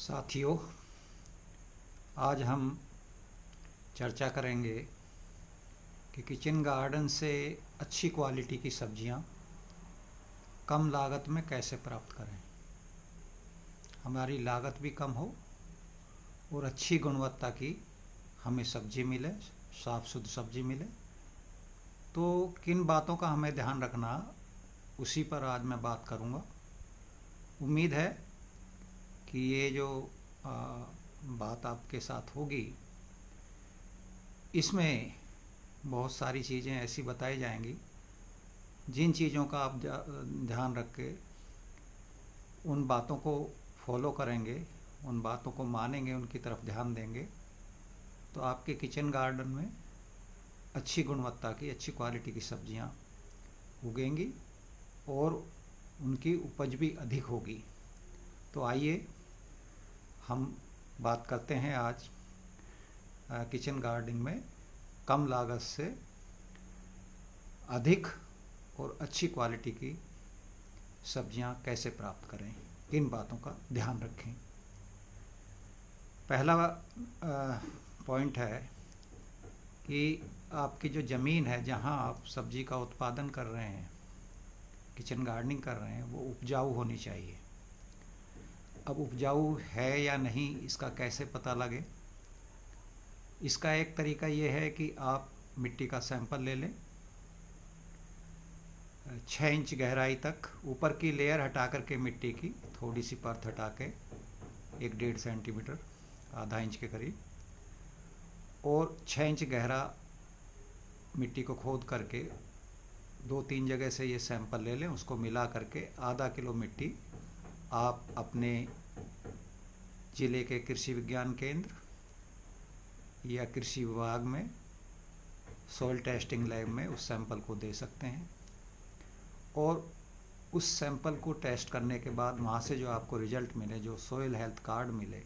साथियों, आज हम चर्चा करेंगे कि किचन गार्डन से अच्छी क्वालिटी की सब्जियां कम लागत में कैसे प्राप्त करें। हमारी लागत भी कम हो और अच्छी गुणवत्ता की हमें सब्जी मिले, साफ शुद्ध सब्जी मिले। तो किन बातों का हमें ध्यान रखना, उसी पर आज मैं बात करूंगा। उम्मीद है कि ये जो बात आपके साथ होगी, इसमें बहुत सारी चीज़ें ऐसी बताई जाएंगी जिन चीज़ों का आप ध्यान रख के उन बातों को फॉलो करेंगे, उन बातों को मानेंगे, उनकी तरफ ध्यान देंगे, तो आपके किचन गार्डन में अच्छी गुणवत्ता की, अच्छी क्वालिटी की सब्जियां उगेंगी और उनकी उपज भी अधिक होगी। तो आइए हम बात करते हैं आज किचन गार्डनिंग में कम लागत से अधिक और अच्छी क्वालिटी की सब्जियां कैसे प्राप्त करें, किन बातों का ध्यान रखें। पहला पॉइंट है कि आपकी जो ज़मीन है, जहां आप सब्जी का उत्पादन कर रहे हैं, किचन गार्डनिंग कर रहे हैं, वो उपजाऊ होनी चाहिए। अब उपजाऊ है या नहीं, इसका कैसे पता लगे? इसका एक तरीका ये है कि आप मिट्टी का सैंपल ले लें, 6 इंच गहराई तक ऊपर की लेयर हटा करके, मिट्टी की थोड़ी सी परत हटा के 1-1.5 सेंटीमीटर, आधा इंच के करीब, और 6 इंच गहरा मिट्टी को खोद करके 2-3 जगह से ये सैंपल ले लें। उसको मिला करके आधा किलो मिट्टी आप अपने ज़िले के कृषि विज्ञान केंद्र या कृषि विभाग में सॉइल टेस्टिंग लैब में उस सैंपल को दे सकते हैं। और उस सैंपल को टेस्ट करने के बाद वहाँ से जो आपको रिजल्ट मिले, जो सॉइल हेल्थ कार्ड मिले,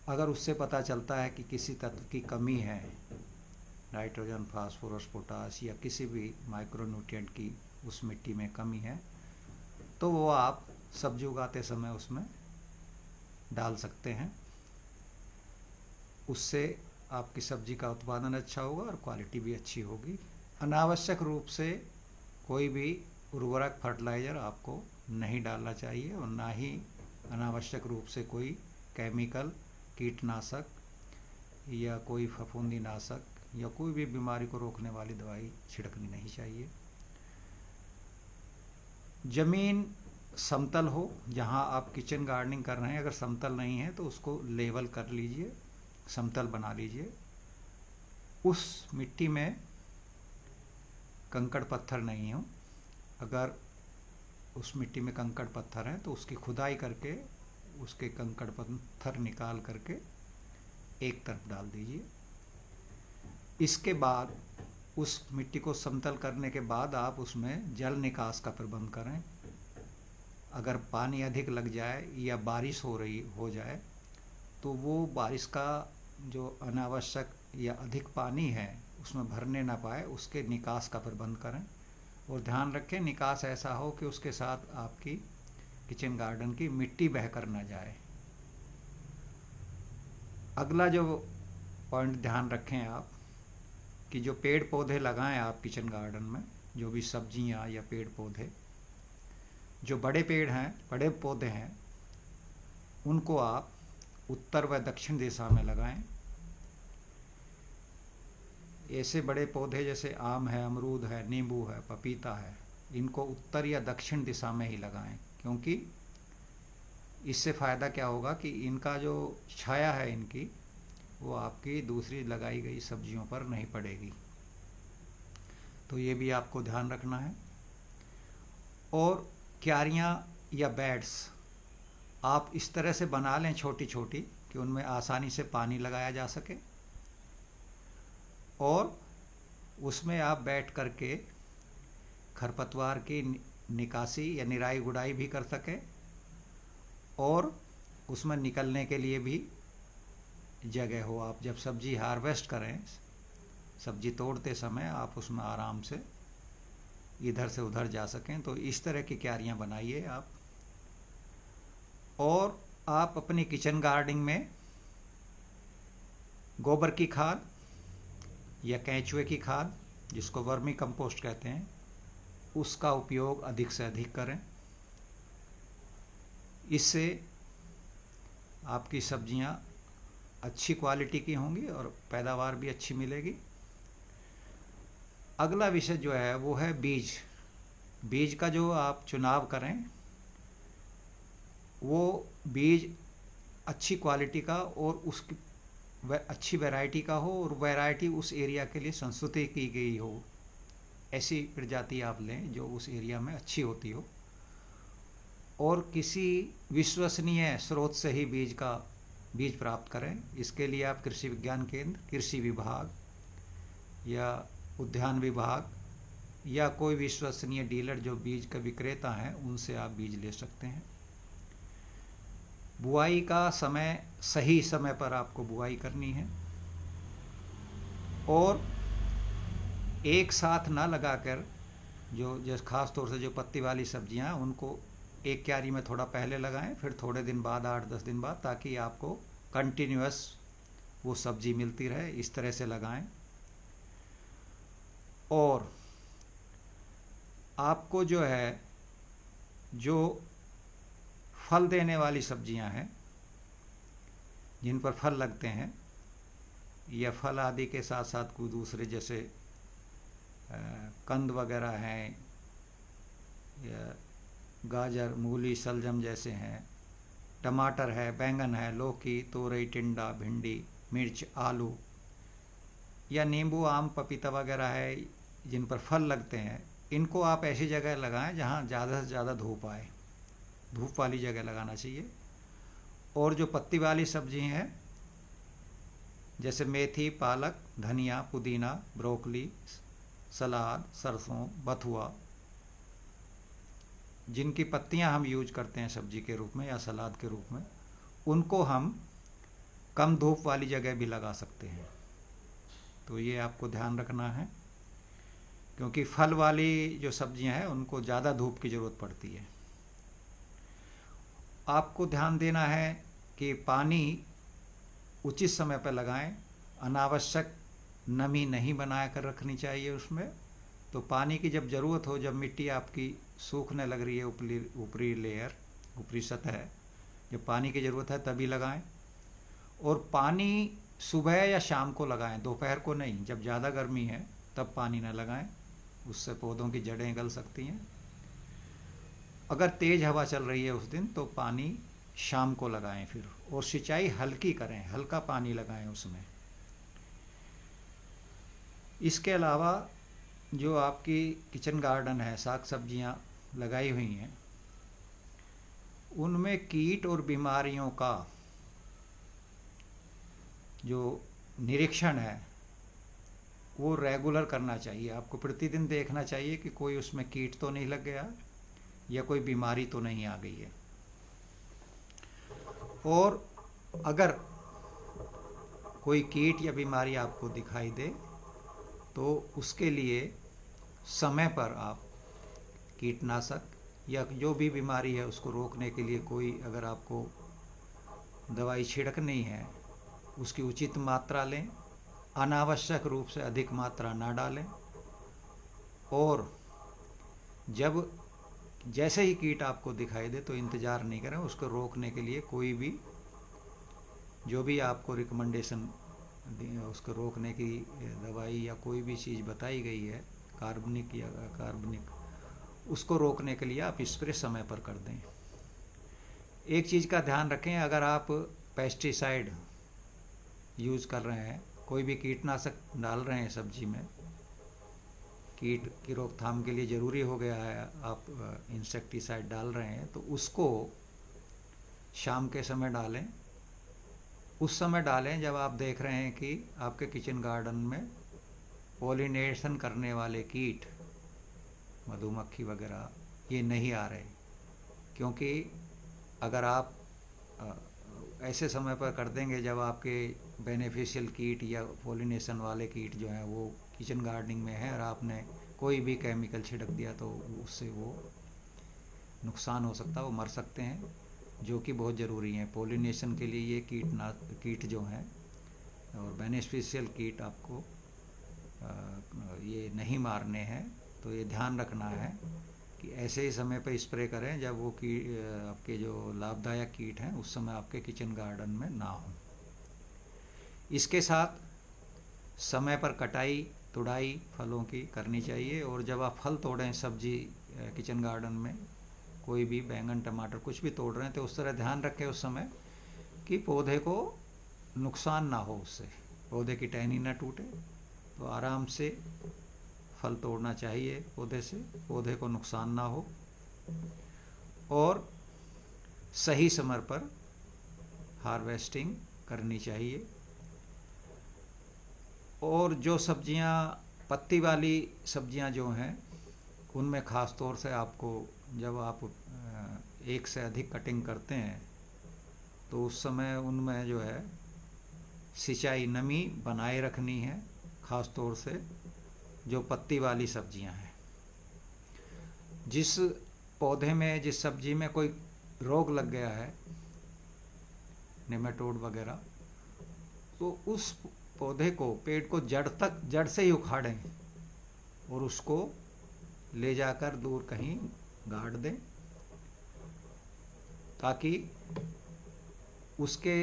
अगर उससे पता चलता है कि किसी तत्व की कमी है, नाइट्रोजन, फास्फोरस, पोटास या किसी भी माइक्रोन्यूट्रिएंट की उस मिट्टी में कमी है, तो वो आप सब्जी उगाते समय उसमें डाल सकते हैं। उससे आपकी सब्जी का उत्पादन अच्छा होगा और क्वालिटी भी अच्छी होगी। अनावश्यक रूप से कोई भी उर्वरक, फर्टिलाइज़र आपको नहीं डालना चाहिए, और ना ही अनावश्यक रूप से कोई केमिकल, कीटनाशक या कोई फफूंदीनाशक या कोई भी बीमारी को रोकने वाली दवाई छिड़कनी नहीं चाहिए। ज़मीन समतल हो, जहां आप किचन गार्डनिंग कर रहे हैं। अगर समतल नहीं है तो उसको लेवल कर लीजिए, समतल बना लीजिए। उस मिट्टी में कंकड़ पत्थर नहीं हो। अगर उस मिट्टी में कंकड़ पत्थर है तो उसकी खुदाई करके उसके कंकड़ पत्थर निकाल करके एक तरफ डाल दीजिए। इसके बाद उस मिट्टी को समतल करने के बाद आप उसमें जल निकास का प्रबंध करें। अगर पानी अधिक लग जाए या बारिश हो जाए तो वो बारिश का जो अनावश्यक या अधिक पानी है उसमें भरने ना पाए, उसके निकास का प्रबंध करें। और ध्यान रखें, निकास ऐसा हो कि उसके साथ आपकी किचन गार्डन की मिट्टी बहकर ना जाए। अगला जो पॉइंट ध्यान रखें आप, कि जो पेड़ पौधे लगाएं आप किचन गार्डन में, जो भी सब्जियां या पेड़ पौधे, जो बड़े पेड़ हैं, बड़े पौधे हैं, उनको आप उत्तर व दक्षिण दिशा में लगाएं। ऐसे बड़े पौधे जैसे आम है, अमरूद है, नींबू है, पपीता है, इनको उत्तर या दक्षिण दिशा में ही लगाएं। क्योंकि इससे फ़ायदा क्या होगा कि इनका जो छाया है इनकी, वो आपकी दूसरी लगाई गई सब्जियों पर नहीं पड़ेगी। तो ये भी आपको ध्यान रखना है। और क्यारियाँ या बेड्स आप इस तरह से बना लें, छोटी छोटी, कि उनमें आसानी से पानी लगाया जा सके, और उसमें आप बैठ करके खरपतवार की निकासी या निराई गुड़ाई भी कर सकें, और उसमें निकलने के लिए भी जगह हो। आप जब सब्जी हार्वेस्ट करें, सब्जी तोड़ते समय आप उसमें आराम से इधर से उधर जा सकें। तो इस तरह की क्यारियाँ बनाइए आप। और आप अपनी किचन गार्डनिंग में गोबर की खाद या केंचुए की खाद, जिसको वर्मी कंपोस्ट कहते हैं, उसका उपयोग अधिक से अधिक करें। इससे आपकी सब्जियां अच्छी क्वालिटी की होंगी और पैदावार भी अच्छी मिलेगी। अगला विषय जो है वो है बीज। बीज का जो आप चुनाव करें वो बीज अच्छी क्वालिटी का और उसकी अच्छी वैरायटी का हो और वैरायटी उस एरिया के लिए संस्तुति की गई हो, ऐसी प्रजाति आप लें जो उस एरिया में अच्छी होती हो। और किसी विश्वसनीय स्रोत से ही बीज प्राप्त करें। इसके लिए आप कृषि विज्ञान केंद्र, कृषि विभाग या उद्यान विभाग या कोई विश्वसनीय डीलर जो बीज का विक्रेता हैं उनसे आप बीज ले सकते हैं। बुआई का समय सही समय पर आपको बुआई करनी है और एक साथ ना लगाकर जो खास तौर से जो पत्ती वाली सब्जियां हैं उनको एक क्यारी में थोड़ा पहले लगाएं, फिर थोड़े दिन बाद 8-10 दिन बाद, ताकि आपको कंटिन्यूअस वो सब्जी मिलती रहे। इस तरह से लगाएं। और आपको जो है जो फल देने वाली सब्जियां हैं जिन पर फल लगते हैं या फल आदि के साथ साथ कोई दूसरे जैसे कंद वगैरह हैं या गाजर, मूली, शलजम जैसे हैं, टमाटर है, बैंगन है, लौकी, तोरई, टिंडा, भिंडी, मिर्च, आलू या नींबू, आम, पपीता वगैरह है जिन पर फल लगते हैं, इनको आप ऐसी जगह लगाएं जहां ज़्यादा से ज़्यादा धूप आए। धूप वाली जगह लगाना चाहिए। और जो पत्ती वाली सब्जी हैं जैसे मेथी, पालक, धनिया, पुदीना, ब्रोकली, सलाद, सरसों, बथुआ, जिनकी पत्तियां हम यूज करते हैं सब्जी के रूप में या सलाद के रूप में, उनको हम कम धूप वाली जगह भी लगा सकते हैं। तो ये आपको ध्यान रखना है, क्योंकि फल वाली जो सब्जियां हैं उनको ज़्यादा धूप की ज़रूरत पड़ती है। आपको ध्यान देना है कि पानी उचित समय पर लगाएं। अनावश्यक नमी नहीं बना कर रखनी चाहिए उसमें। तो पानी की जब ज़रूरत हो, जब मिट्टी आपकी सूखने लग रही है, ऊपरी लेयर, ऊपरी सतह, जब पानी की ज़रूरत है तभी लगाएं। और पानी सुबह या शाम को लगाएं, दोपहर को नहीं। जब ज़्यादा गर्मी है तब पानी न लगाएं, उससे पौधों की जड़ें गल सकती हैं। अगर तेज़ हवा चल रही है उस दिन तो पानी शाम को लगाएं फिर। और सिंचाई हल्की करें, हल्का पानी लगाएं उसमें। इसके अलावा जो आपकी किचन गार्डन है, साग सब्जियां लगाई हुई हैं, उनमें कीट और बीमारियों का जो निरीक्षण है वो रेगुलर करना चाहिए। आपको प्रतिदिन देखना चाहिए कि कोई उसमें कीट तो नहीं लग गया या कोई बीमारी तो नहीं आ गई है। और अगर कोई कीट या बीमारी आपको दिखाई दे तो उसके लिए समय पर आप कीटनाशक या जो भी बीमारी है उसको रोकने के लिए कोई अगर आपको दवाई छिड़कनी है उसकी उचित मात्रा लें। अनावश्यक रूप से अधिक मात्रा ना डालें। और जब जैसे ही कीट आपको दिखाई दे तो इंतज़ार नहीं करें, उसको रोकने के लिए कोई भी जो भी आपको रिकमेंडेशन उसको रोकने की दवाई या कोई भी चीज़ बताई गई है, कार्बनिक या अकार्बनिक, उसको रोकने के लिए आप स्प्रे समय पर कर दें। एक चीज़ का ध्यान रखें, अगर आप पेस्टिसाइड यूज़ कर रहे हैं, कोई भी कीटनाशक डाल रहे हैं सब्जी में, कीट की रोकथाम के लिए ज़रूरी हो गया है आप इंसेक्टिसाइड डाल रहे हैं, तो उसको शाम के समय डालें। उस समय डालें जब आप देख रहे हैं कि आपके किचन गार्डन में पॉलिनेशन करने वाले कीट, मधुमक्खी वगैरह, ये नहीं आ रहे। क्योंकि अगर आप ऐसे समय पर कर देंगे जब आपके बेनिफिशियल कीट या पॉलिनेशन वाले कीट जो हैं वो किचन गार्डनिंग में है और आपने कोई भी केमिकल छिड़क दिया तो उससे वो नुकसान हो सकता है, वो मर सकते हैं। जो कि बहुत ज़रूरी हैं पोलिनेशन के लिए। ये कीट जो हैं और बेनिफिशियल कीट आपको ये नहीं मारने हैं। तो ये ध्यान रखना है कि ऐसे ही समय पर स्प्रे करें जब वो आपके जो लाभदायक कीट हैं उस समय आपके किचन गार्डन में ना हो। इसके साथ समय पर कटाई तुड़ाई फलों की करनी चाहिए। और जब आप फल तोड़ें सब्जी किचन गार्डन में कोई भी बैंगन टमाटर कुछ भी तोड़ रहे हैं तो उस तरह ध्यान रखें उस समय कि पौधे को नुकसान ना हो, उससे पौधे की टहनी ना टूटे। तो आराम से फल तोड़ना चाहिए पौधे से, पौधे को नुकसान ना हो। और सही समय पर हार्वेस्टिंग करनी चाहिए। और जो सब्जियां पत्ती वाली सब्जियां जो हैं उनमें ख़ास तौर से आपको जब आप एक से अधिक कटिंग करते हैं तो उस समय उनमें जो है सिंचाई नमी बनाए रखनी है। ख़ास तौर से जो पत्ती वाली सब्जियां हैं, जिस पौधे में जिस सब्जी में कोई रोग लग गया है नेमाटोड वगैरह, तो उस पौधे को पेड़ को जड़ से ही उखाड़ें और उसको ले जाकर दूर कहीं गाड़ दें ताकि उसके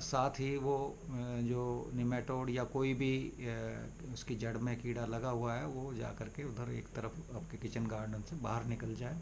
साथ ही वो जो निमेटोड या कोई भी उसकी जड़ में कीड़ा लगा हुआ है वो जा कर के उधर एक तरफ आपके किचन गार्डन से बाहर निकल जाए।